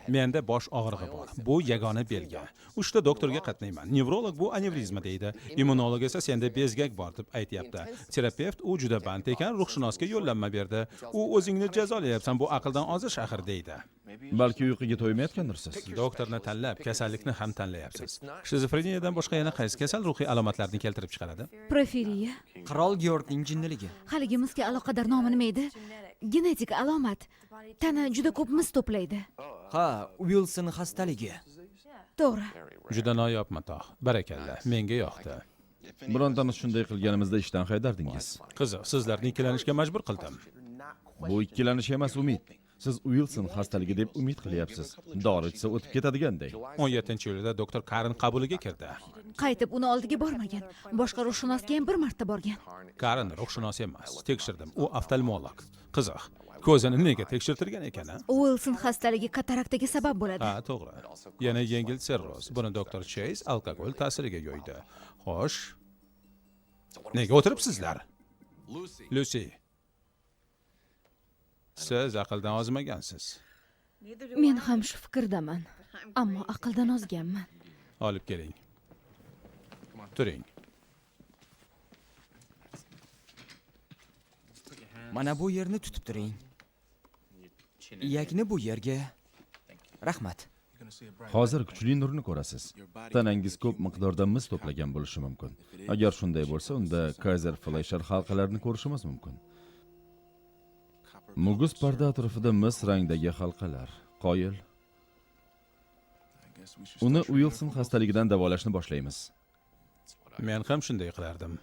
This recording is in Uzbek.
Menda bosh og'rig'i bor. Bu yagona belgi. 3 ta doktorga qatnayman. Nevrolog bu anevrizma deydi. Immunolog esa senda bezgak bor deb aytayapti. Terapevt u juda band ekan, ruhshunosga yo'llanma berdi. U o'zingni jazolayapsan, bu aqldan ozish axir deydi. Balki uyquga to'ymayotgandirsiz. Doktorni tanlab, kasallikni ham tanlayapsiz. Shizofreniyadan boshqa yana qaysi kasal ruhiy alomatlarni keltirib chiqaradi? Porfiriya. Qirol Georgning jinniligi. Haligi misga aloqador nomi nima edi? Genetik alomat. Tana juda ko'p mis to'playdi. Ha, Wilson xastaligi. To'g'ri. Juda noyob matoh. Barakalla, menga yoqdi. Birontamiz shunday qilganimizda ishdan haydardingiz. Qiziq, sizlarni ikkilanishga majbur qildim. Bu ikkilanish emas, umid. Siz Wilson xastaligi deb umid qilyapsiz. Dori ichsa o'tib ketadiganday. 17-iyulda doktor Karen qabuliga kirdi. Qaytib uni oldiga bormagan. Boshqa ruhshunosga ham bir marta borgan. Karen ruhshunos emas. Tekshirdim. U oftalmolog. Qiziq. Ko'zini nega tekshirtirgan ekan? Wilson xastaligi kataraktaga sabab bo'ladi. Ha, to'g'ri. Yana yengil sirroz. Buni doktor Chase alkogol ta'siriga yo'ydi. Xo'sh. Nega o'tiribsizlar? Lucy. Siz aqldan ozmagansiz. Men ham shu fikrdaman. Ammo aqldan ozganman. Olib keling. Turing. Mana bu yerni tutib turing. Iyakni bu yerga. Rahmat. Hozir kuchli nurni ko'rasiz. Tanangiz ko'p miqdorda mis to'plagan bo'lishi mumkin. Agar shunday bo'lsa, unda Kaiser Fleischer halqalarini ko'rishimiz mumkin. Muguz parda atrofida mis rangdagi halqalar. Qoyil. Uni Wilson xastaligidan davolashni boshlaymiz. Men ham shunday qilardim.